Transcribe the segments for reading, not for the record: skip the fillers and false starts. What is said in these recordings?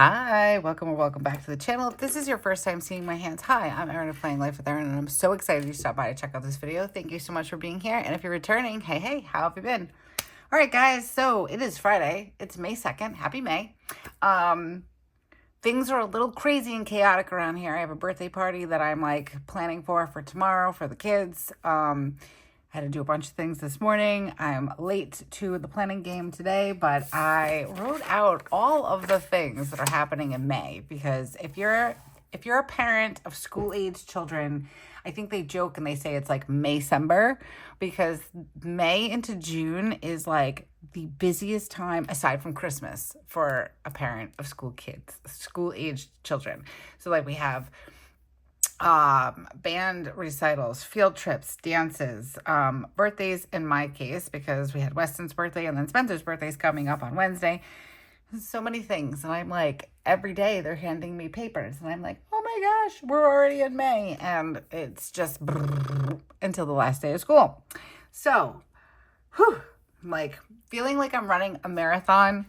Hi, welcome or welcome back to the channel. If this is your first time seeing my hands, hi, I'm Erin of PlanningLifeWithErin, and I'm so excited you stopped by to check out this video. Thank you so much for being here. And if you're returning, hey, how have you been? All right, guys, so it is Friday. It's May 2nd. Happy May. Things are a little crazy and chaotic around here. I have a birthday party that I'm like planning for tomorrow for the kids. I had to do a bunch of things this morning. I'm late to the planning game today, but I wrote out all of the things that are happening in May, because if you're a parent of school-age children, I think they joke and they say it's like Maycember, because May into June is like the busiest time aside from Christmas for a parent of school-aged children. So like we have band recitals, field trips, dances, birthdays in my case, because we had Weston's birthday and then Spencer's birthday is coming up on Wednesday. So many things. And I'm like, every day they're handing me papers and I'm like, oh my gosh, we're already in May. And it's just until the last day of school. So, like feeling like I'm running a marathon.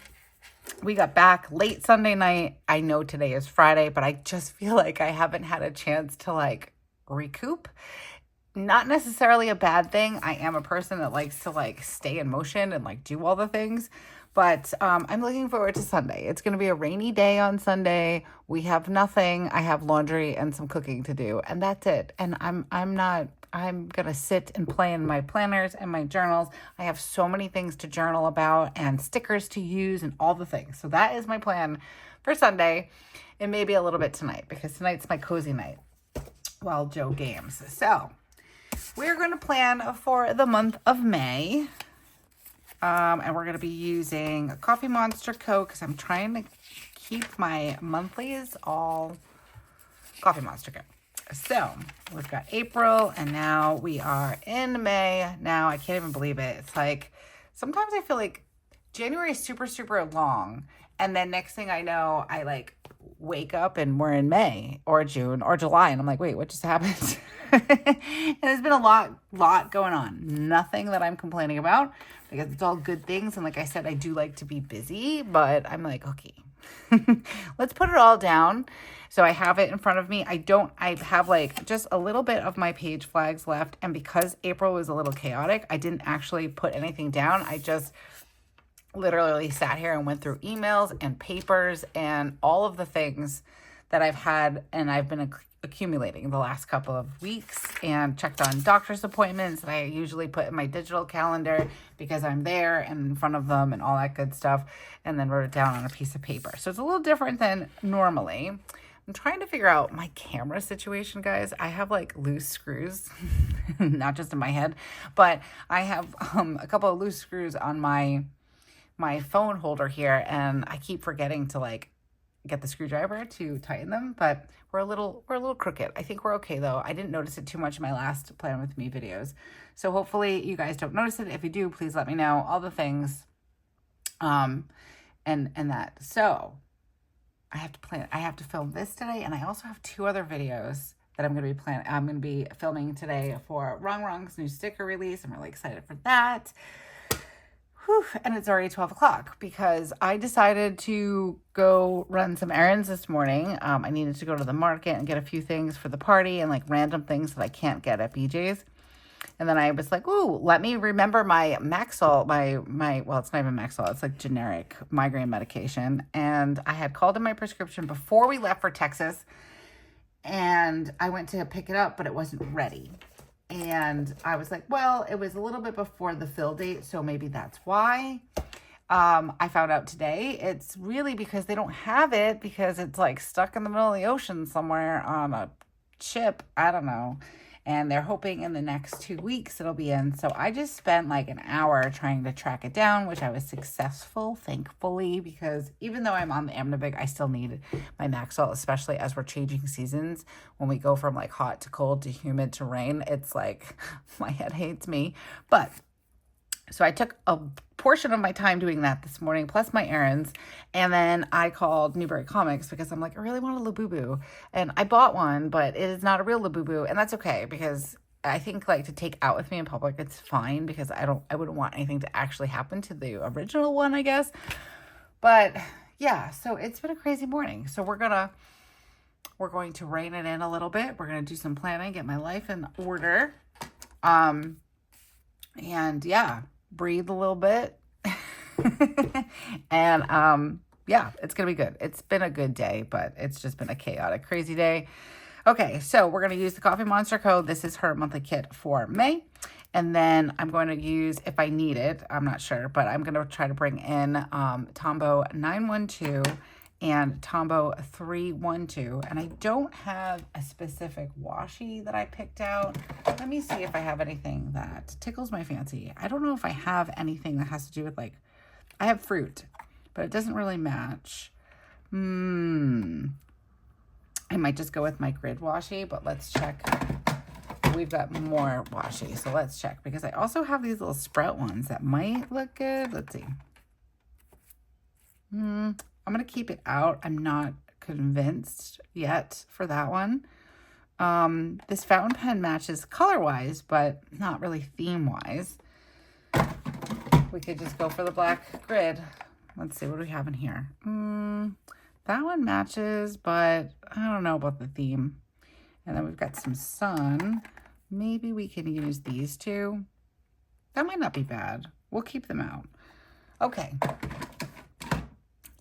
We got back late Sunday night. I know today is Friday, but I just feel like I haven't had a chance to like recoup. Not necessarily a bad thing. I am a person that likes to like stay in motion and like do all the things. But I'm looking forward to Sunday. It's going to be a rainy day on Sunday. We have nothing. I have laundry and some cooking to do, and that's it. And I'm going to sit and play in my planners and my journals. I have so many things to journal about and stickers to use and all the things. So that is my plan for Sunday, and maybe a little bit tonight, because tonight's my cozy night while Joe games. So we're going to plan for the month of May. And we're going to be using TheCoffeeMonsterzCo, because I'm trying to keep my monthlies all TheCoffeeMonsterzCo. So we've got April, and now we are in May. Now I can't even believe it. It's like, sometimes I feel like January is super, super long. And then next thing I know, I like wake up and we're in May or June or July. And I'm like, wait, what just happened? And there's been a lot going on. Nothing that I'm complaining about, because it's all good things. And like I said, I do like to be busy, but I'm like, okay, let's put it all down. So I have it in front of me. I have like just a little bit of my page flags left. And because April was a little chaotic, I didn't actually put anything down. I just literally sat here and went through emails and papers and all of the things that I've had and I've been accumulating the last couple of weeks, and checked on doctor's appointments that I usually put in my digital calendar because I'm there and in front of them and all that good stuff, and then wrote it down on a piece of paper. So it's a little different than normally. I'm trying to figure out my camera situation, guys. I have like loose screws, not just in my head, but I have a couple of loose screws on my phone holder here, and I keep forgetting to like get the screwdriver to tighten them, but we're a little crooked. I think we're okay though. I didn't notice it too much in my last Plan With Me videos. So hopefully you guys don't notice it. If you do, please let me know. All the things. And that. So I have to film this today, and I also have 2 other videos that I'm going to be filming today for RongRong's new sticker release. I'm really excited for that. Whew, and it's already 12 o'clock because I decided to go run some errands this morning. I needed to go to the market and get a few things for the party, and like random things that I can't get at BJ's. And then I was like, ooh, let me remember my Maxol, well, it's not even Maxol, it's like generic migraine medication. And I had called in my prescription before we left for Texas, and I went to pick it up, but it wasn't ready. And I was like, well, it was a little bit before the fill date, so maybe that's why. I found out today it's really because they don't have it, because it's like stuck in the middle of the ocean somewhere on a ship. I don't know. And they're hoping in the next 2 weeks it'll be in. So I just spent like an hour trying to track it down, which I was successful, thankfully, because even though I'm on the Amnavig, I still need my Maxol, especially as we're changing seasons. When we go from like hot to cold to humid to rain, it's like my head hates me. But so I took a portion of my time doing that this morning, plus my errands. And then I called Newberry Comics because I'm like, I really want a Labubu. And I bought one, but it is not a real Labubu. And that's okay, because I think like to take out with me in public, it's fine, because I wouldn't want anything to actually happen to the original one, I guess. But yeah, so it's been a crazy morning. So we're going to rein it in a little bit. We're going to do some planning, get my life in order. And yeah, breathe a little bit. And yeah, it's going to be good. It's been a good day, but it's just been a chaotic, crazy day. Okay, so we're going to use the Coffee Monster code. This is her monthly kit for May. And then I'm going to use, if I need it, I'm not sure, but I'm going to try to bring in Tombow 912 and Tombow 312. And I don't have a specific washi that I picked out. Let me see if I have anything that tickles my fancy. I don't know if I have anything that has to do with, like, I have fruit, but it doesn't really match. I might just go with my grid washi, but let's check. We've got more washi, so let's check, because I also have these little sprout ones that might look good. Let's see. I'm going to keep it out. I'm not convinced yet for that one. This fountain pen matches color-wise, but not really theme-wise. We could just go for the black grid. Let's see, what do we have in here? That one matches, but I don't know about the theme. And then we've got some sun. Maybe we can use these two. That might not be bad. We'll keep them out. Okay.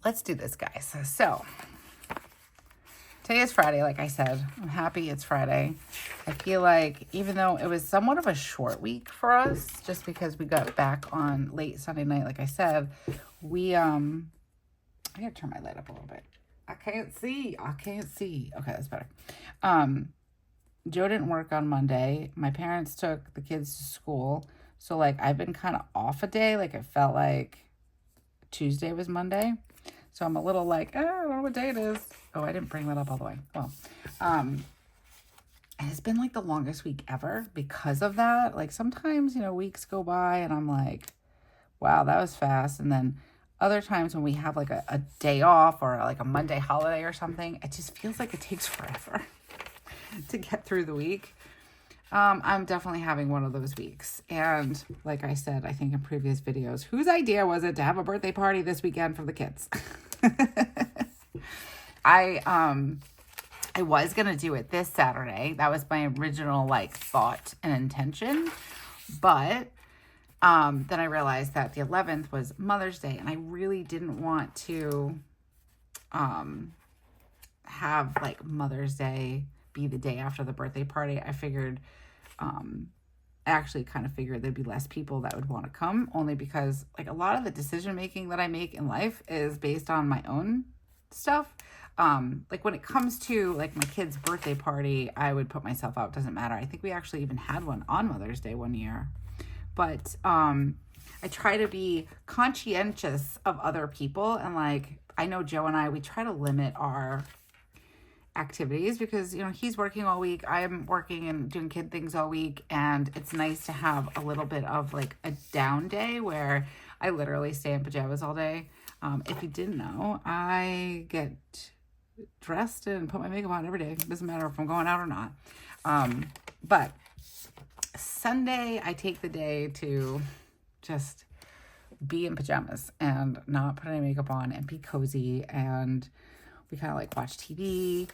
Let's do this, guys. So, today is Friday, like I said. I'm happy it's Friday. I feel like even though it was somewhat of a short week for us, just because we got back on late Sunday night, like I said, we, I gotta turn my light up a little bit. I can't see. Okay, that's better. Joe didn't work on Monday. My parents took the kids to school. So, like, I've been kind of off a day. Like, it felt like Tuesday was Monday. So I'm a little like, I don't know what day it is. Oh, I didn't bring that up all the way. Well, and it's been like the longest week ever because of that. Like, sometimes, weeks go by and I'm like, wow, that was fast. And then other times when we have like a day off or like a Monday holiday or something, it just feels like it takes forever to get through the week. I'm definitely having one of those weeks. And like I said, I think in previous videos, whose idea was it to have a birthday party this weekend for the kids? I was going to do it this Saturday. That was my original thought and intention. But then I realized that the 11th was Mother's Day, and I really didn't want to have Mother's Day be the day after the birthday party. I figured, I actually kind of figured there'd be less people that would want to come, only because a lot of the decision making that I make in life is based on my own stuff. When it comes to my kid's birthday party, I would put myself out. Doesn't matter. I think we actually even had one on Mother's Day one year. But I try to be conscientious of other people. And I know Joe and we try to limit our activities because, he's working all week. I'm working and doing kid things all week. And it's nice to have a little bit of a down day where I literally stay in pajamas all day. If you didn't know, I get dressed and put my makeup on every day. It doesn't matter if I'm going out or not. But Sunday, I take the day to just be in pajamas and not put any makeup on and be cozy. And we kind of watch TV.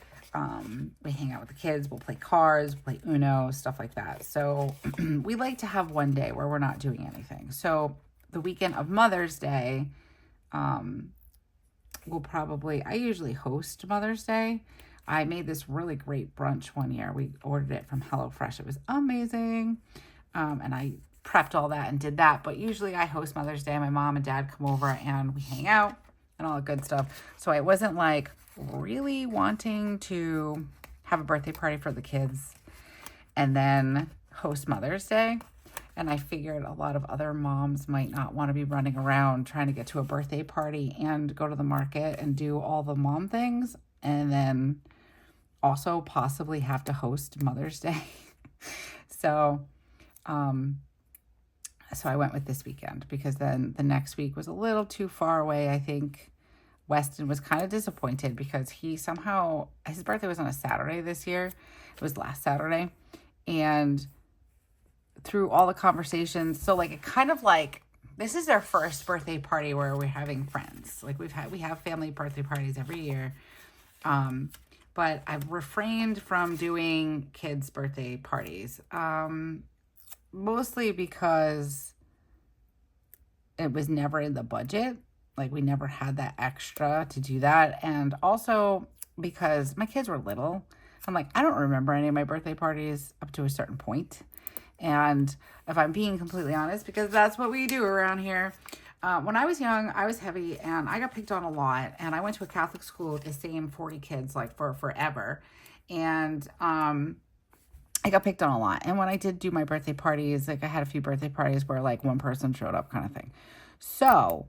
We hang out with the kids. We'll play cards, play Uno, stuff like that. So we like to have one day where we're not doing anything. So the weekend of Mother's Day, I usually host Mother's Day. I made this really great brunch one year. We ordered it from HelloFresh. It was amazing. And I prepped all that and did that. But usually I host Mother's Day. My mom and dad come over and we hang out and all the good stuff. So I wasn't really wanting to have a birthday party for the kids and then host Mother's Day. And I figured a lot of other moms might not want to be running around trying to get to a birthday party and go to the market and do all the mom things. And then also possibly have to host Mother's Day. So I went with this weekend because then the next week was a little too far away. I think Weston was kind of disappointed because his birthday was on a Saturday this year. It was last Saturday. And through all the conversations, so it kind of this is our first birthday party where we're having friends. Like we have family birthday parties every year. But I've refrained from doing kids' birthday parties. Mostly because it was never in the budget. Like we never had that extra to do that. And also because my kids were little. I'm like, I don't remember any of my birthday parties up to a certain point. And if I'm being completely honest, because that's what we do around here. When I was young, I was heavy and I got picked on a lot. And I went to a Catholic school with the same 40 kids like for forever. And I got picked on a lot. And when I did do my birthday parties, like I had a few birthday parties where like one person showed up kind of thing. So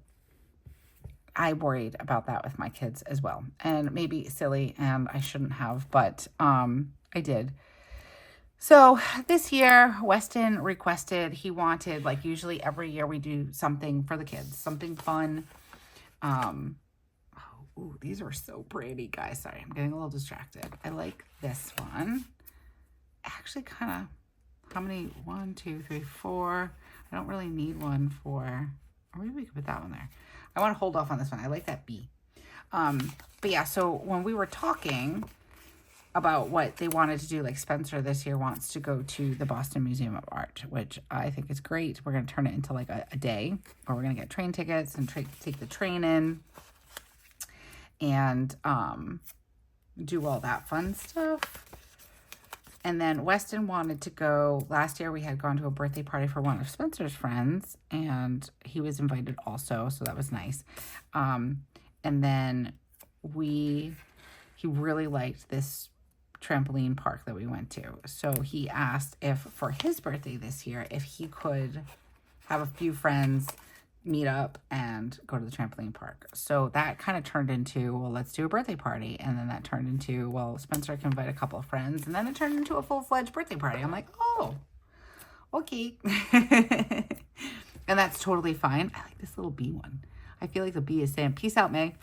I worried about that with my kids as well. And maybe silly and I shouldn't have, but I did. So this year, Weston requested, he wanted, like usually every year we do something for the kids, something fun. Ooh, these are so pretty, guys. Sorry, I'm getting a little distracted. I like this one. Actually kind of, how many? 1, 2, 3, 4. I don't really need one for, or maybe we could put that one there. I want to hold off on this one. I like that B. But yeah, so when we were talking about what they wanted to do, like Spencer this year wants to go to the Boston Museum of Art, which I think is great. We're going to turn it into like a day where we're going to get train tickets and take the train in and do all that fun stuff. And then Weston wanted to go, last year we had gone to a birthday party for one of Spencer's friends and he was invited also, so that was nice. And then he really liked this trampoline park that we went to. So he asked if for his birthday this year, if he could have a few friends meet up and go to the trampoline park. So that kind of turned into, well, let's do a birthday party. And then that turned into, well, Spencer can invite a couple of friends. And then it turned into a full-fledged birthday party. I'm like, oh, okay. And that's totally fine. I like this little bee one. I feel like the bee is saying, peace out, May.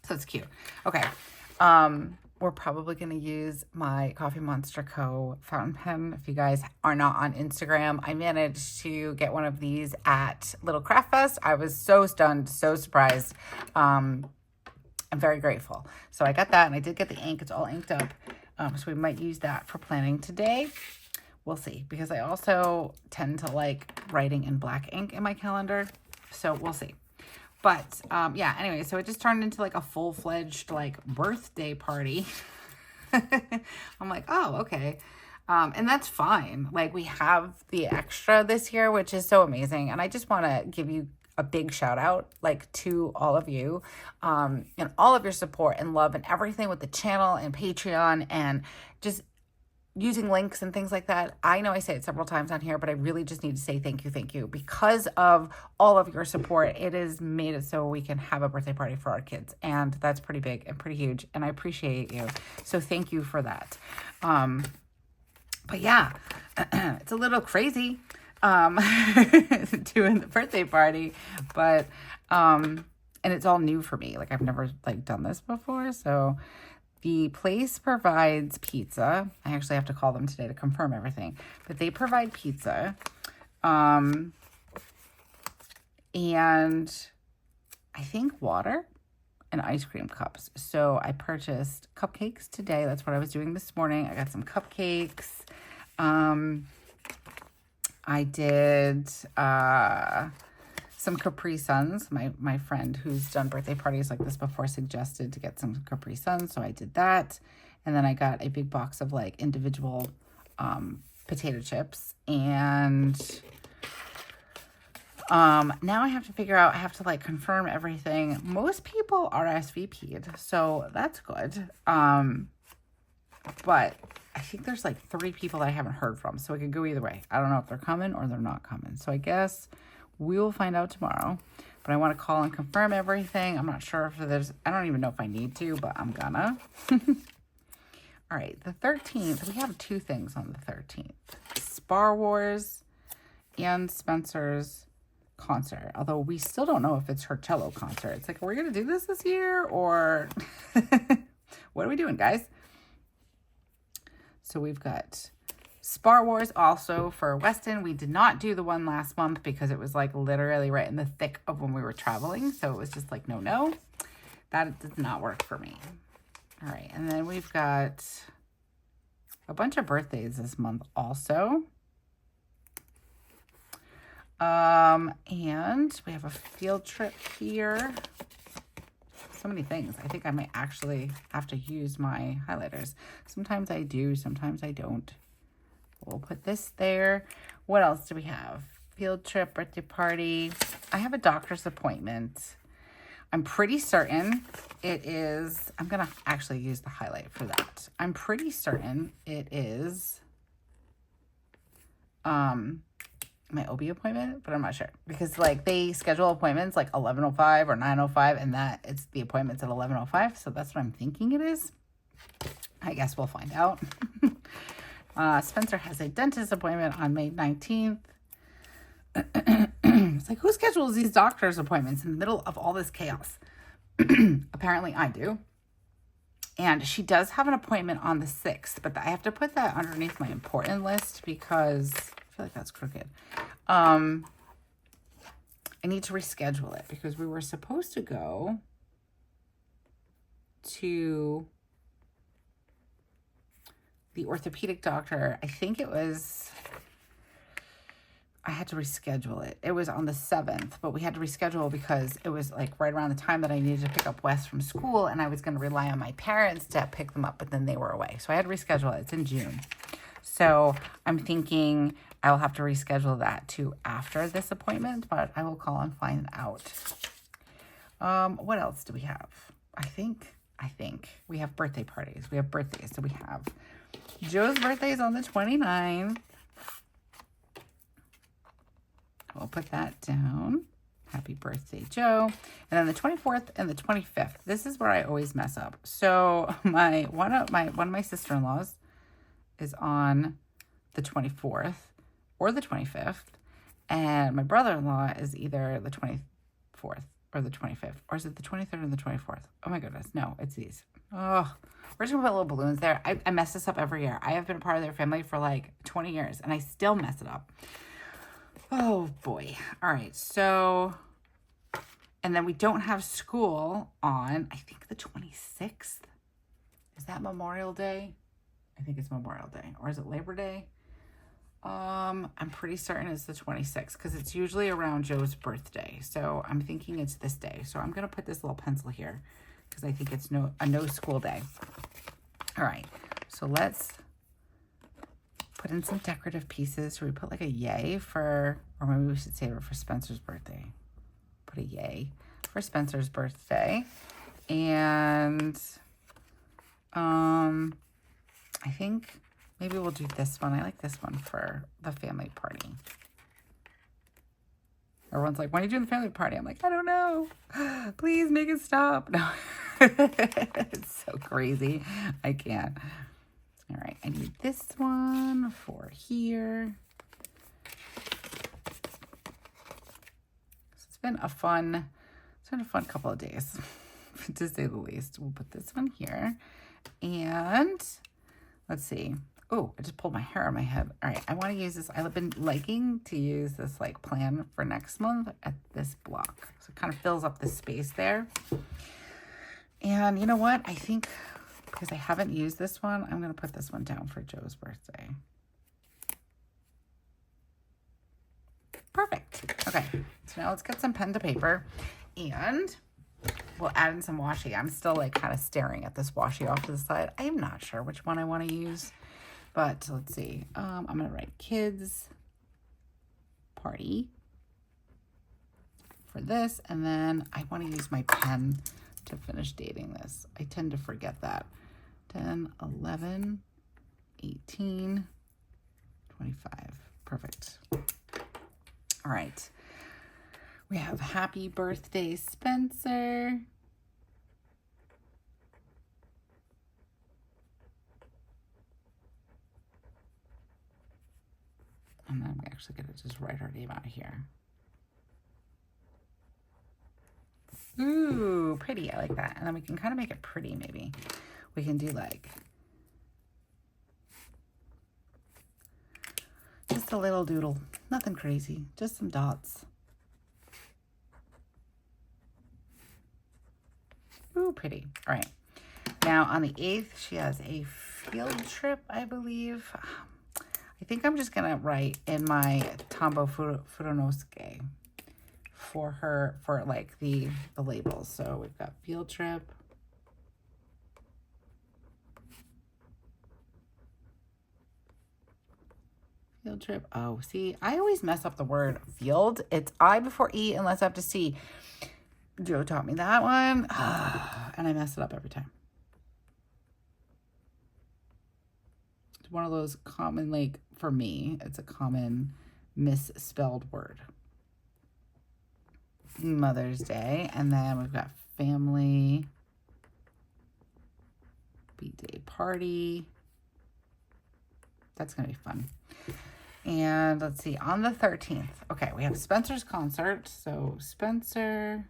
So it's cute. Okay. We're probably going to use my TheCoffeeMonsterzCo fountain pen. If you guys are not on Instagram, I managed to get one of these at Little Craft Fest. I was so stunned, so surprised. I'm very grateful. So I got that, and I did get the ink. It's all inked up. So we might use that for planning today. We'll see, because I also tend to like writing in black ink in my calendar. So we'll see. But, yeah, anyway, so it just turned into like a full-fledged like birthday party. I'm like, oh, okay. And that's fine. Like we have the extra this year, which is so amazing. And I just want to give you a big shout out like to all of you and all of your support and love and everything with the channel and Patreon and just using links and things like that. I know I say it several times on here, but I really just need to say thank you. Because of all of your support, it has made it so we can have a birthday party for our kids. And that's pretty big and pretty huge. And I appreciate you. So thank you for that. But yeah, it's a little crazy doing the birthday party. But, and it's all new for me. Like I've never like done this before. So the place provides pizza. I actually have to call them today to confirm everything. But they provide pizza. And I think water and ice cream cups. So I purchased cupcakes today. That's what I was doing this morning. I got some cupcakes. I did some Capri Suns. My friend who's done birthday parties like this before suggested to get some Capri Suns, so I did that. And then I got a big box of like individual potato chips. And now I have to figure out, I have to like confirm everything. Most people RSVP'd, so that's good. But I think there's like 3 people that I haven't heard from, so it could go either way. I don't know if they're coming or they're not coming. So I guess we will find out tomorrow, but I want to call and confirm everything. I'm not sure if there's, I don't even know if I need to, but I'm gonna. All right, the 13th, we have 2 things on the 13th. Spar Wars and Spencer's concert, although we still don't know if it's her cello concert. It's like, are we going to do this year, or what are we doing, guys? So we've got Spar Wars also for Weston. We did not do the one last month because it was like literally right in the thick of when we were traveling. So it was just like, no, that does not work for me. All right. And then we've got a bunch of birthdays this month also. And we have a field trip here. So many things. I think I might actually have to use my highlighters. Sometimes I do, sometimes I don't. We'll put this there. What else do we have? Field trip, birthday party. I have a doctor's appointment. I'm pretty certain it is, I'm going to actually use the highlight for that. I'm pretty certain it is my OB appointment, but I'm not sure because like they schedule appointments like 11:05 or 9:05 and that it's the appointment's at 11:05. So that's what I'm thinking it is. I guess we'll find out. Spencer has a dentist appointment on May 19th. It's like, who schedules these doctor's appointments in the middle of all this chaos? Apparently I do. And she does have an appointment on the 6th, but I have to put that underneath my important list because I feel like that's crooked. I need to reschedule it because we were supposed to go to the orthopedic doctor. I think it was, I had to reschedule it. It was on the 7th, but we had to reschedule because it was like right around the time that I needed to pick up Wes from school and I was going to rely on my parents to pick them up, but then they were away. So I had to reschedule it. It's in June. So I'm thinking I will have to reschedule that to after this appointment, but I will call and find out. What else do we have? I think we have birthday parties. We have birthdays. So we have Joe's birthday is on the 29th. We'll put that down. Happy birthday, Joe. And then the 24th and the 25th. This is where I always mess up. So one of my sister-in-laws is on the 24th or the 25th. And my brother-in-law is either the 24th or the 25th. Or is it the 23rd and the 24th? Oh my goodness. No, it's these. Oh, we're just gonna put little balloons there. I mess this up every year. I have been a part of their family for like 20 years and I still mess it up. Oh boy. All right. So, and then we don't have school on, I think the 26th. Is that Memorial Day? I think it's Memorial Day. Or is it Labor Day? I'm pretty certain it's the 26th because it's usually around Joe's birthday. So I'm thinking it's this day. So I'm going to put this little pencil here because I think it's a no school day. All right. So let's put in some decorative pieces. Should we put like a yay for, or maybe we should save it for Spencer's birthday. Put a yay for Spencer's birthday. And I think maybe we'll do this one. I like this one for the family party. Everyone's like, when are you doing the family party? I'm like, I don't know. Please make it stop. No, it's so crazy. I can't. All right, I need this one for here. So it's been a fun couple of days, to say the least. We'll put this one here. And let's see. Oh, I just pulled my hair on my head. All right, I want to use this. I've been liking to use this like plan for next month at this block. So it kind of fills up the space there. And you know what? I think because I haven't used this one, I'm going to put this one down for Joe's birthday. Perfect. Okay, so now let's get some pen to paper and we'll add in some washi. I'm still like kind of staring at this washi off to the side. I'm not sure which one I want to use, but let's see. I'm going to write kids party for this, and then I want to use my pen to finish dating this. I tend to forget that. 10, 11, 18, 25. Perfect. All right. We have happy birthday, Spencer. And then we actually get to just write our name out here. Ooh, pretty. I like that. And then we can kind of make it pretty maybe. We can do like Just a little doodle. Nothing crazy. Just some dots. Ooh, pretty. All right. Now, on the 8th, she has a field trip, I believe. I think I'm just going to write in my Tambo Furonosuke for her, for like the labels. So we've got field trip. Field trip. Oh, see, I always mess up the word field. It's I before E unless I have to C. Joe taught me that one. And I mess it up every time. It's one of those common, like, for me, it's a common misspelled word. Mother's Day. And then we've got family. B-Day party. That's going to be fun. And let's see, on the 13th. Okay, we have Spencer's concert. So Spencer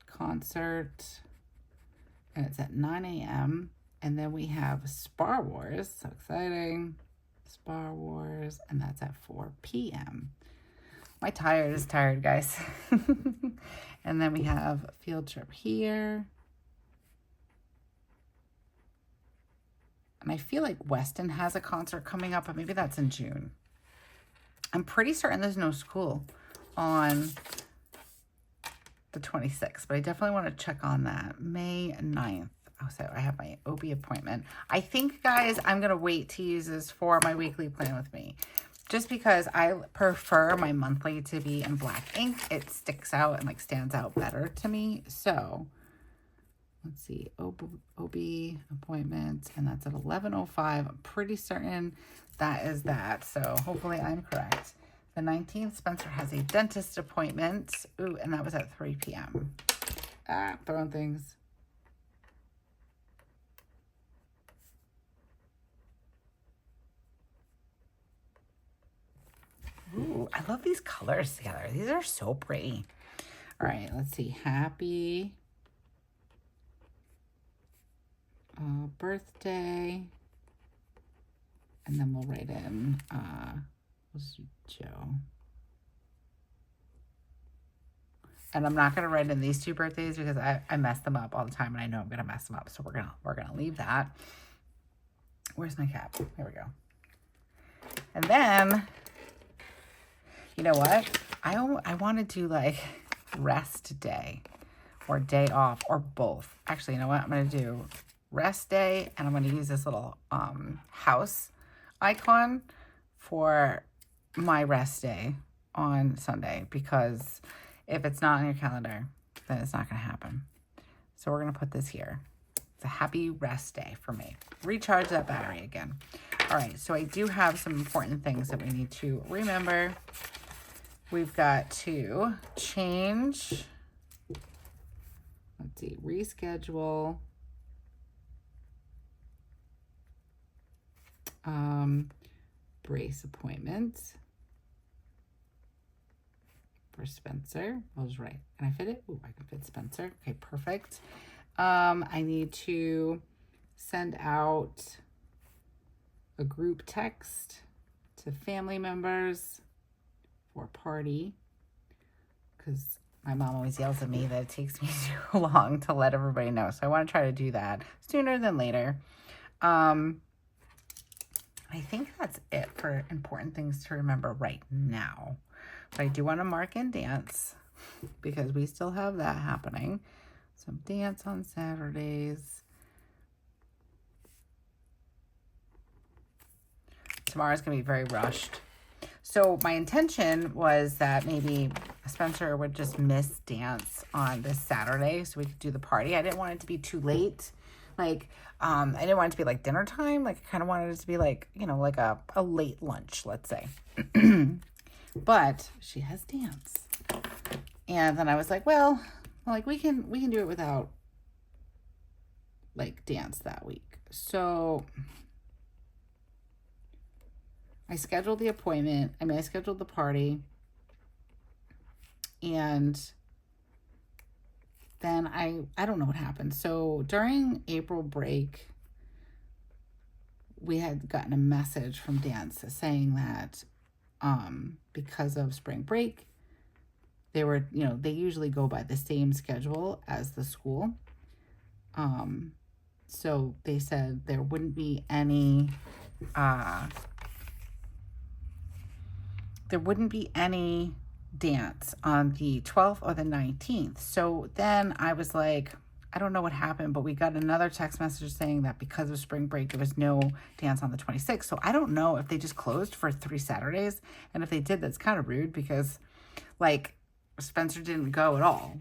concert. And it's at 9 a.m. And then we have Spar Wars. So exciting. Spar Wars. And that's at 4 p.m. My tire is tired, guys. And then we have field trip here. And I feel like Weston has a concert coming up, but maybe that's in June. I'm pretty certain there's no school on the 26th, but I definitely want to check on that. May 9th. Oh, so I have my OB appointment. I think, guys, I'm going to wait to use this for my weekly plan with me. Just because I prefer my monthly to be in black ink. It sticks out and like stands out better to me. So let's see, OB appointment, and that's at 11:05. I'm pretty certain that is that. So hopefully I'm correct. The 19th, Spencer has a dentist appointment. Ooh, and that was at 3 p.m. Throwing things. Ooh, I love these colors together. These are so pretty. All right, let's see. Happy birthday. And then we'll write in, let's do Joe. And I'm not going to write in these two birthdays because I mess them up all the time and I know I'm going to mess them up. So we're going to leave that. Where's my cap? There we go. And then, you know what? I want to do like rest day or day off or both. Actually, you know what? I'm going to do rest day and I'm going to use this little house icon for my rest day on Sunday, because if it's not on your calendar, then it's not going to happen. So we're going to put this here. It's a happy rest day for me. Recharge that battery again. All right, so I do have some important things that we need to remember. We've got to change, let's see, reschedule brace appointment for Spencer. I was right. Can I fit it? Ooh, I can fit Spencer. Okay, perfect. I need to send out a group text to family members for a party, because my mom always yells at me that it takes me too long to let everybody know. So I want to try to do that sooner than later. I think that's it for important things to remember right now. But I do want to mark in dance because we still have that happening. Some dance on Saturdays. Tomorrow's going to be very rushed. So my intention was that maybe Spencer would just miss dance on this Saturday so we could do the party. I didn't want it to be too late. Like, I didn't want it to be like dinner time. Like, I kind of wanted it to be like, you know, like a late lunch, let's say. But she has dance. And then I was like, well, like we can do it without like dance that week. So I scheduled the appointment. I scheduled the party. And then I don't know what happened. So during April break, we had gotten a message from dance saying that because of spring break, they were, they usually go by the same schedule as the school. So they said there wouldn't be any dance on the 12th or the 19th. So then I was like, I don't know what happened, but we got another text message saying that because of spring break, there was no dance on the 26th. So I don't know if they just closed for 3 Saturdays. And if they did, that's kind of rude because, like, Spencer didn't go at all,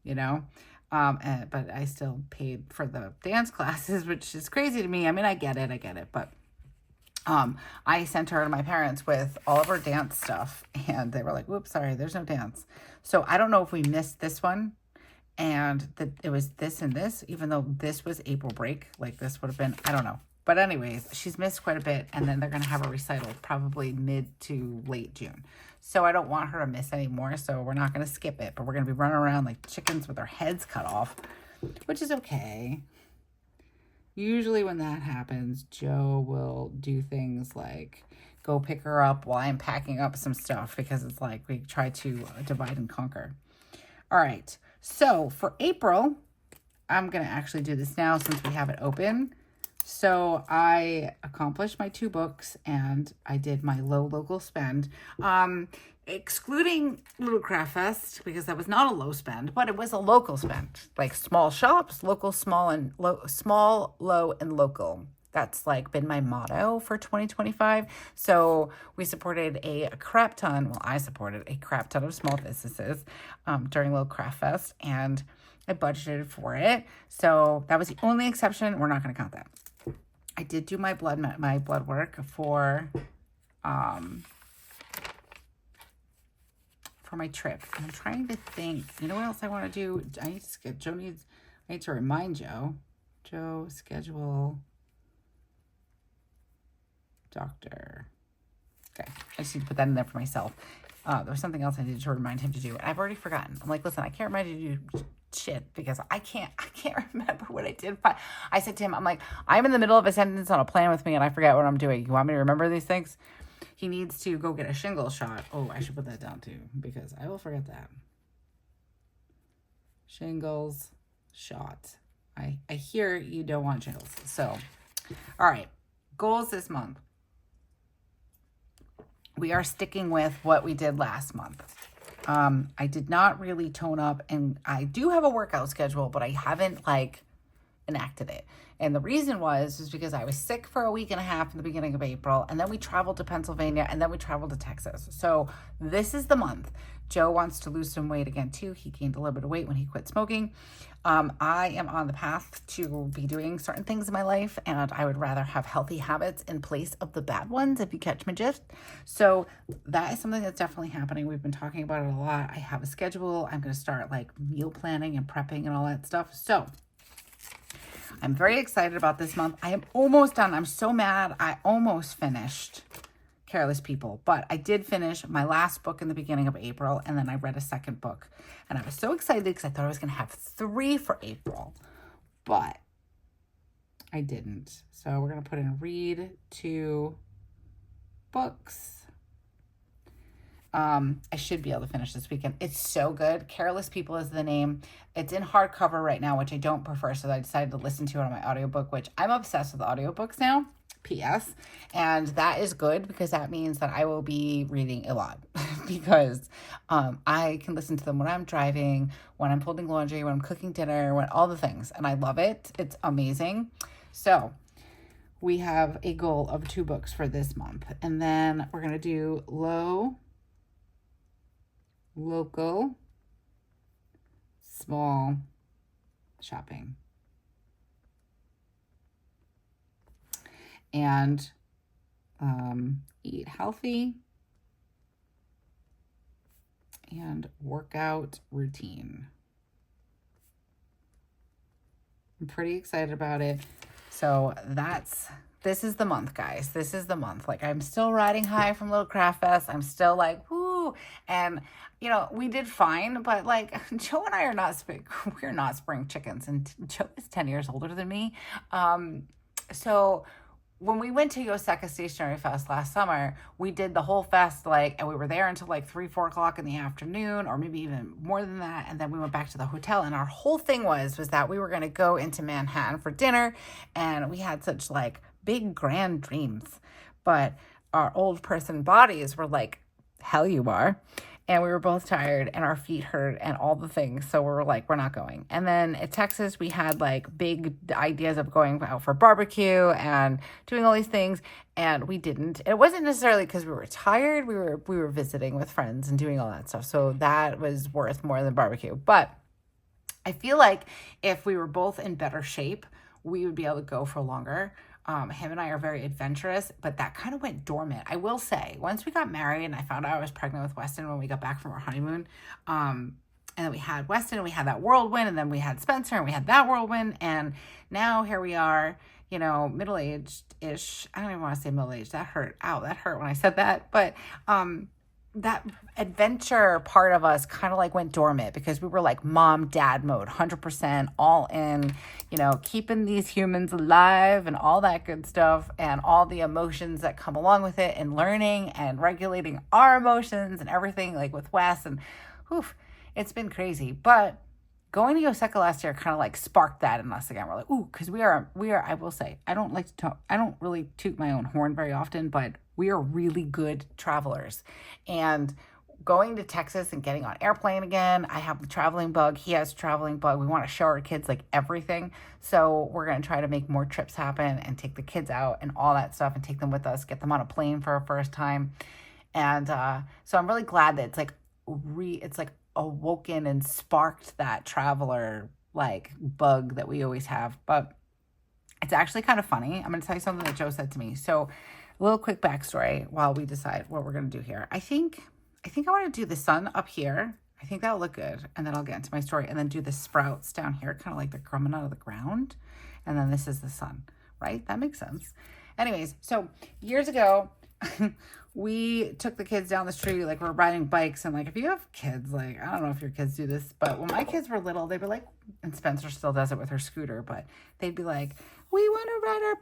but I still paid for the dance classes, which is crazy to me. I mean, I get it. But I sent her to my parents with all of our dance stuff, and they were like, whoops, sorry, there's no dance. So I don't know if we missed this one and that it was this and this, even though this was April break, like this would have been, I don't know. But anyways, she's missed quite a bit, and then they're going to have a recital probably mid to late June. So I don't want her to miss any more, so we're not going to skip it, but we're going to be running around like chickens with our heads cut off, which is okay. Usually when that happens, Joe will do things like go pick her up while I'm packing up some stuff because it's like we try to divide and conquer. All right, so for April, I'm going to actually do this now since we have it open. So I accomplished my 2 books and I did my low local spend, excluding Little Craft Fest because that was not a low spend, but it was a local spend, like small shops, local, small, low, and local. That's like been my motto for 2025. So we supported a crap ton. Well, I supported a crap ton of small businesses during Little Craft Fest, and I budgeted for it. So that was the only exception. We're not going to count that. I did do my blood work for my trip. I'm trying to think. You know what else I want to do? I need to remind Joe. Joe, schedule doctor. Okay, I just need to put that in there for myself. There was something else I needed to remind him to do. I've already forgotten. I'm like, listen, I can't remind you to do shit because I can't remember what I did. But I said to him, I'm like, I'm in the middle of a sentence on a plan with me and I forget what I'm doing. You want me to remember these things? He needs to go get a shingle shot. Oh, I should put that down too because I will forget that. Shingles shot. I hear you don't want shingles. So, all right. Goals this month. We are sticking with what we did last month. I did not really tone up, and I do have a workout schedule, but I haven't enacted it. And the reason was because I was sick for a week and a half in the beginning of April, and then we traveled to Pennsylvania, and then we traveled to Texas. So this is the month. Joe wants to lose some weight again too. He gained a little bit of weight when he quit smoking. I am on the path to be doing certain things in my life, and I would rather have healthy habits in place of the bad ones, if you catch my gist. So that is something that's definitely happening. We've been talking about it a lot. I have a schedule. I'm going to start meal planning and prepping and all that stuff. So I'm very excited about this month. I am almost done. I'm so mad. I almost finished Careless People, but I did finish my last book in the beginning of April, and then I read a second book, and I was so excited because I thought I was going to have 3 for April, but I didn't. So we're going to put in read 2 books. I should be able to finish this weekend. It's so good. Careless People is the name. It's in hardcover right now, which I don't prefer, so I decided to listen to it on my audiobook, which I'm obsessed with audiobooks now. P.S. And that is good because that means that I will be reading a lot because I can listen to them when I'm driving, when I'm folding laundry, when I'm cooking dinner, when all the things. And I love it. It's amazing. So we have a goal of 2 books for this month. And then we're going to do local, small shopping. And eat healthy and workout routine. I'm pretty excited about it. So this is the month, guys. This is the month. I'm still riding high from Little Craft Fest. I'm still woo. And, we did fine, but Joe and I are we're not spring chickens, and Joe is 10 years older than me. So when we went to Yoseka Stationery Fest last summer, we did the whole fest, like, and we were there until like 3, 4 o'clock in the afternoon, or maybe even more than that. And then we went back to the hotel, and our whole thing was that we were going to go into Manhattan for dinner, and we had such like big grand dreams, but our old person bodies were like, hell you are. And we were both tired and our feet hurt and all the things. So we were like, we're not going. And then at Texas, we had like big ideas of going out for barbecue and doing all these things. And we didn't. It wasn't necessarily because we were tired. We were visiting with friends and doing all that stuff. So that was worth more than barbecue. But I feel like if we were both in better shape, we would be able to go for longer. Him and I are very adventurous, but that kind of went dormant. I will say, once we got married and I found out I was pregnant with Weston when we got back from our honeymoon, and then we had Weston and we had that whirlwind, and then we had Spencer and we had that whirlwind, and now here we are, you know, middle-aged-ish. I don't even want to say middle-aged. That hurt. Ow, that hurt when I said that. But that adventure part of us kind of like went dormant because we were like mom, dad mode, 100% all in, you know, keeping these humans alive and all that good stuff and all the emotions that come along with it, and learning and regulating our emotions and everything, like with Wes, and it's been crazy. But going to Yoseka last year kind of like sparked that in us again. We're like, ooh, because we are, I will say, I don't like to talk, I don't really toot my own horn very often, but we are really good travelers. And going to Texas and getting on airplane again, I have the traveling bug. He has traveling bug. We want to show our kids like everything. So we're going to try to make more trips happen and take the kids out and all that stuff and take them with us, get them on a plane for our first time. And so I'm really glad that it's like awoken and sparked that traveler like bug that we always have. But it's actually kind of funny. I'm going to tell you something that Joe said to me. So a little quick backstory while we decide what we're going to do here. I think I want to do the sun up here. I think that'll look good. And then I'll get into my story and then do the sprouts down here, kind of like they're coming out of the ground. And then this is the sun, right? That makes sense. Anyways, so years ago, we took the kids down the street, like we're riding bikes. And like, if you have kids, like, I don't know if your kids do this, but when my kids were little, they'd be like, and Spencer still does it with her scooter, but they'd be like, we want to ride our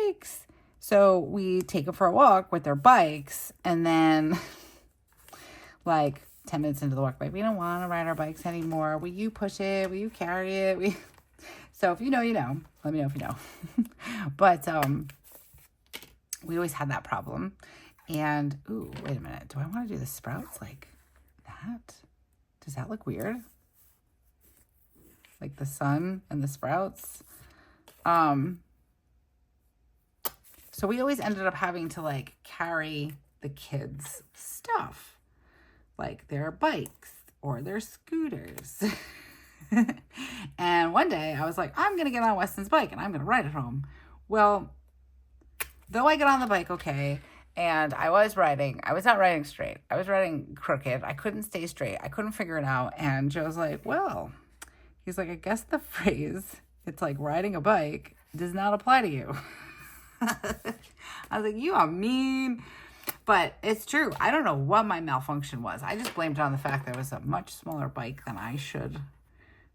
bikes. So we take them for a walk with their bikes, and then like 10 minutes into the walk, like, we don't want to ride our bikes anymore. Will you push it? Will you carry it? So if you know, you know. Let me know if you know. But we always had that problem. And, ooh, wait a minute. Do I want to do the sprouts like that? Does that look weird? Like the sun and the sprouts? So we always ended up having to like carry the kids' stuff, like their bikes or their scooters. And one day I was like, I'm going to get on Weston's bike and I'm going to ride it home. Well, though I get on the bike, okay, and I was not riding straight. I was riding crooked. I couldn't stay straight. I couldn't figure it out. And Joe's like, well, he's like, I guess the phrase, it's like riding a bike, does not apply to you. I was like, you are mean. But it's true. I don't know what my malfunction was. I just blamed it on the fact that it was a much smaller bike than I should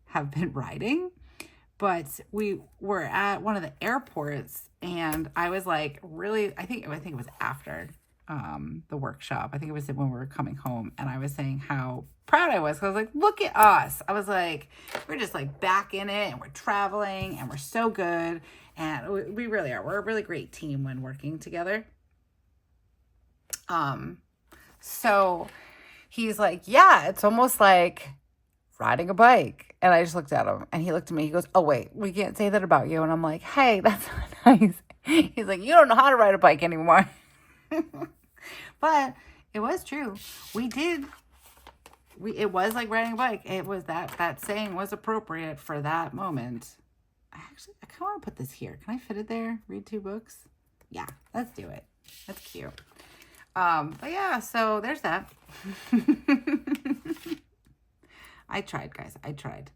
have been riding. But we were at one of the airports, and I was like, really, I think it was after the workshop. I think it was when we were coming home, and I was saying how proud I was. 'Cause I was like, look at us. I was like, we're just like back in it, and we're traveling, and we're so good. And we really are. We're a really great team when working together. So he's like, yeah, it's almost like riding a bike. And I just looked at him, and he looked at me. He goes, oh, wait, we can't say that about you. And I'm like, hey, that's not nice. He's like, you don't know how to ride a bike anymore. But it was true. It was like riding a bike. It was that saying was appropriate for that moment. I kind of want to put this here. Can I fit it there? Read 2 books? Yeah, let's do it. That's cute. But yeah, so there's that. I tried, guys. I tried.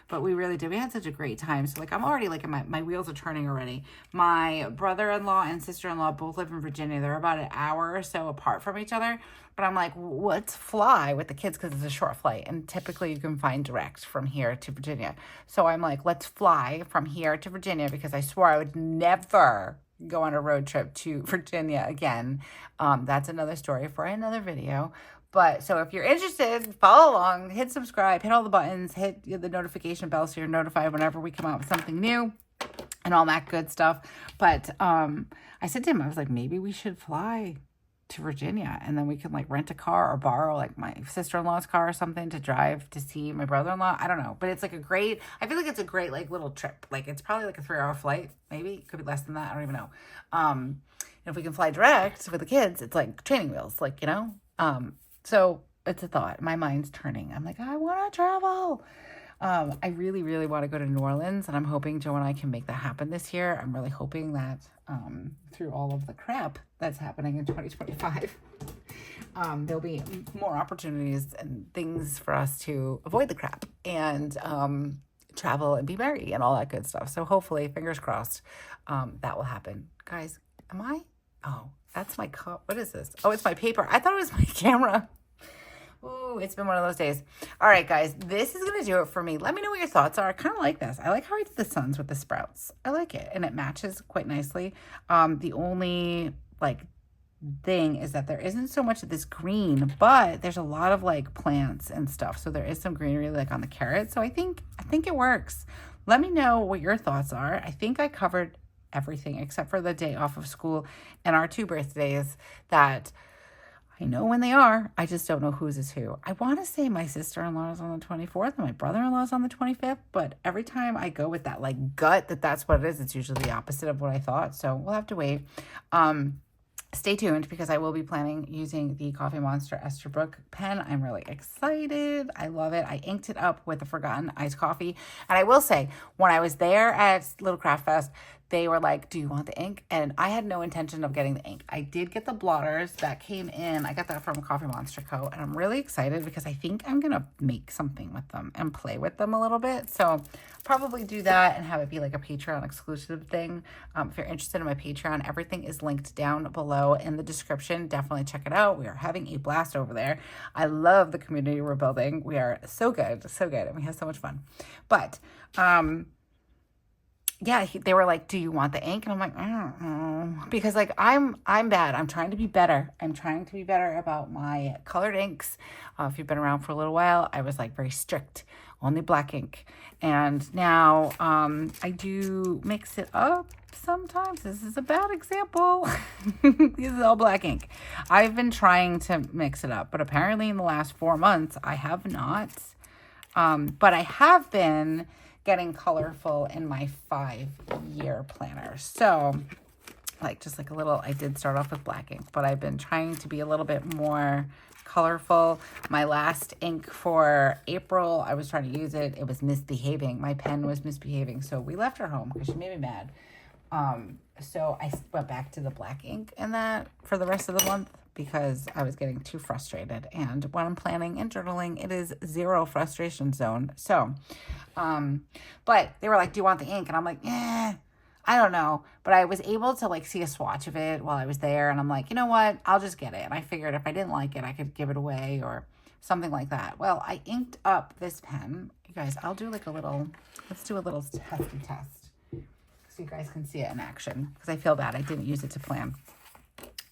But we really did. We had such a great time. So, like, I'm already, like, my wheels are turning already. My brother-in-law and sister-in-law both live in Virginia. They're about an hour or so apart from each other. But I'm like, let's fly with the kids because it's a short flight. And typically you can find direct from here to Virginia. So I'm like, let's fly from here to Virginia because I swore I would never go on a road trip to Virginia again. That's another story for another video. But so if you're interested, follow along, hit subscribe, hit all the buttons, hit the notification bell so you're notified whenever we come out with something new and all that good stuff. But I said to him, I was like, maybe we should fly to Virginia and then we can like rent a car or borrow like my sister-in-law's car or something to drive to see my brother-in-law. I don't know, but it's like I feel like it's a great like little trip. Like it's probably like a 3-hour flight, maybe it could be less than that. I don't even know. And if we can fly direct with the kids, it's like training wheels, like, you know. So it's a thought. My mind's turning. I'm like, I want to travel. I really, really want to go to New Orleans, and I'm hoping Joe and I can make that happen this year. I'm really hoping that through all of the crap that's happening in 2025, there'll be more opportunities and things for us to avoid the crap and travel and be merry and all that good stuff. So hopefully, fingers crossed, that will happen. Guys, oh, that's my cup. What is this? Oh, it's my paper. I thought it was my camera. Ooh, it's been one of those days. All right, guys, this is going to do it for me. Let me know what your thoughts are. I kind of like this. I like how I did the suns with the sprouts. I like it, and it matches quite nicely. The only, like, thing is that there isn't so much of this green, but there's a lot of, like, plants and stuff. So there is some greenery, like, on the carrots. So I think it works. Let me know what your thoughts are. I think I covered everything except for the day off of school and our 2 birthdays that I know when they are. I just don't know whose is who. I want to say my sister-in-law is on the 24th and my brother-in-law is on the 25th, but every time I go with that like gut that's what it is, it's usually the opposite of what I thought. So we'll have to wait. Stay tuned because I will be planning using the Coffee Monster Esterbrook pen. I'm really excited. I love it. I inked it up with the Forgotten Iced Coffee. And I will say, when I was there at Little Craft Fest, they were like, do you want the ink? And I had no intention of getting the ink. I did get the blotters that came in. I got that from TheCoffeeMonsterzCo. And I'm really excited because I think I'm going to make something with them and play with them a little bit. So probably do that and have it be like a Patreon exclusive thing. If you're interested in my Patreon, everything is linked down below in the description. Definitely check it out. We are having a blast over there. I love the community we're building. We are so good, and we have so much fun. But yeah, they were like, do you want the ink? And I'm like, I don't know. Because like, I'm bad. I'm trying to be better. I'm trying to be better about my colored inks. If you've been around for a little while, I was like very strict, only black ink. And now I do mix it up sometimes. This is a bad example. This is all black ink. I've been trying to mix it up, but apparently in the last 4 months, I have not. But I have been getting colorful in my 5-year planner. So like just like a little, I did start off with black ink, but I've been trying to be a little bit more colorful. My last ink for April, I was trying to use it. It was misbehaving. My pen was misbehaving. So we left her home because she made me mad. So I went back to the black ink and that for the rest of the month because I was getting too frustrated. And when I'm planning and journaling, it is 0 frustration zone. So, but they were like, do you want the ink? And I'm like, I don't know. But I was able to like see a swatch of it while I was there. And I'm like, you know what? I'll just get it. And I figured if I didn't like it, I could give it away or something like that. Well, I inked up this pen. You guys, I'll do like let's do a little testy test so you guys can see it in action because I feel bad I didn't use it to plan.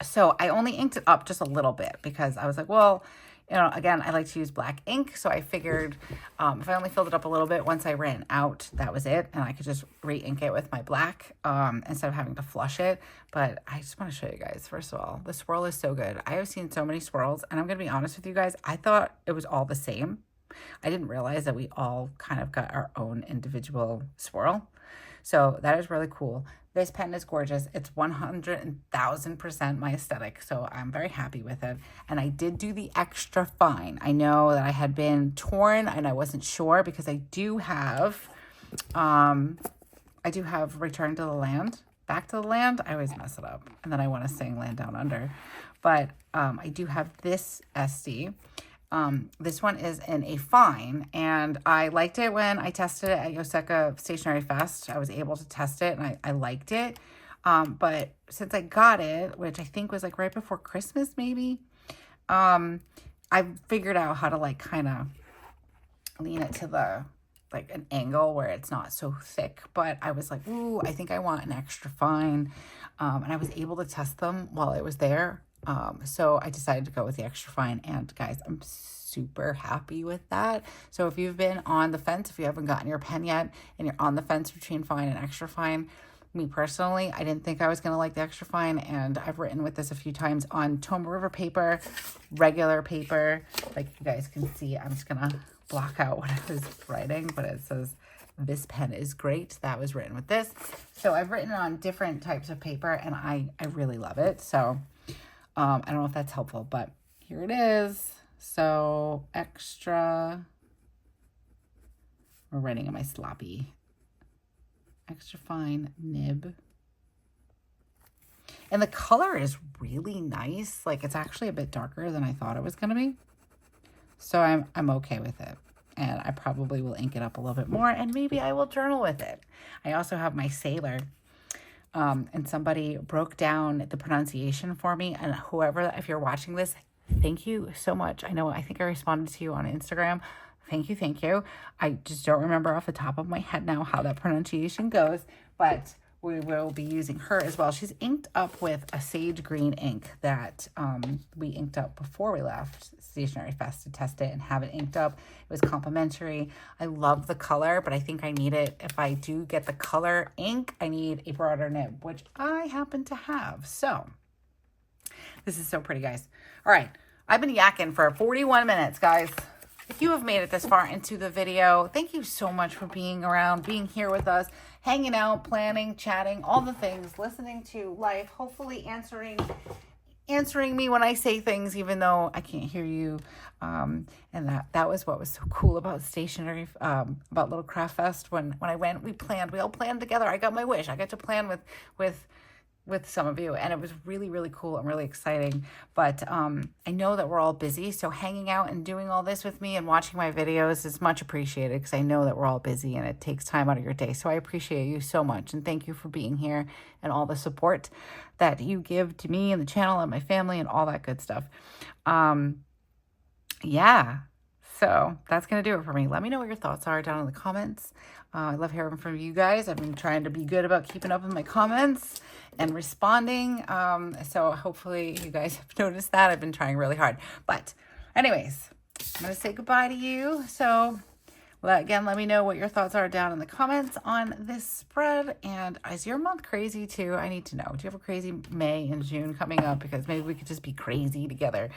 So I only inked it up just a little bit because I was like, well, you know, again, I like to use black ink. So I figured if I only filled it up a little bit, once I ran out, that was it. And I could just re-ink it with my black instead of having to flush it. But I just want to show you guys, first of all, the swirl is so good. I have seen so many swirls. And I'm going to be honest with you guys. I thought it was all the same. I didn't realize that we all kind of got our own individual swirl. So that is really cool. This pen is gorgeous. It's 100,000% my aesthetic. So I'm very happy with it. And I did do the extra fine. I know that I had been torn and I wasn't sure because I do have Return to the Land, Back to the Land. I always mess it up. And then I want to sing Land Down Under. But I do have this SD. This one is in a fine, and I liked it when I tested it at Yoseka Stationery Fest. I was able to test it, and I liked it. But since I got it, which I think was like right before Christmas, maybe, I figured out how to like kind of lean it to the like an angle where it's not so thick, but I was like, ooh, I think I want an extra fine. And I was able to test them while I was there. So I decided to go with the extra fine, and guys, I'm super happy with that. So if you've been on the fence, if you haven't gotten your pen yet and you're on the fence between fine and extra fine, me personally, I didn't think I was going to like the extra fine, and I've written with this a few times on Temu River paper, regular paper. Like you guys can see, I'm just going to block out what I was writing, but it says, "This pen is great." That was written with this. So I've written on different types of paper, and I really love it. So I don't know if that's helpful, but here it is. So extra, we're writing in my sloppy, extra fine nib. And the color is really nice. Like it's actually a bit darker than I thought it was going to be. So I'm okay with it. And I probably will ink it up a little bit more, and maybe I will journal with it. I also have my Sailor. And somebody broke down the pronunciation for me, and whoever, if you're watching this, thank you so much. I think I responded to you on Instagram. Thank you. I just don't remember off the top of my head now how that pronunciation goes, but we will be using her as well. She's inked up with a sage green ink that we inked up before we left Stationery Fest to test it and have it inked up. It was complimentary. I love the color, but I think I need it. If I do get the color ink, I need a broader nib, which I happen to have. So this is so pretty, guys. All right. I've been yakking for 41 minutes, guys. If you have made it this far into the video, thank you so much for being around, being here with us, hanging out, planning, chatting, all the things, listening to life, hopefully answering me when I say things, even though I can't hear you. And that was what was so cool about stationery, about Little Craft Fest. When I went, we all planned together. I got my wish. I got to plan with some of you, and it was really, really cool and really exciting. But I know that we're all busy, so hanging out and doing all this with me and watching my videos is much appreciated, because I know that we're all busy and it takes time out of your day. So I appreciate you so much, and thank you for being here and all the support that you give to me and the channel and my family and all that good stuff. Yeah, so that's going to do it for me. Let me know what your thoughts are down in the comments. I love hearing from you guys. I've been trying to be good about keeping up with my comments and responding. So hopefully you guys have noticed that. I've been trying really hard. But anyways, I'm going to say goodbye to you. So again, let me know what your thoughts are down in the comments on this spread. And is your month crazy too? I need to know. Do you have a crazy May and June coming up? Because maybe we could just be crazy together.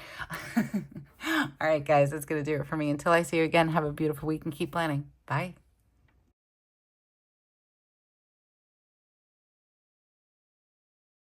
All right, guys, that's going to do it for me. Until I see you again, have a beautiful week and keep planning. Bye.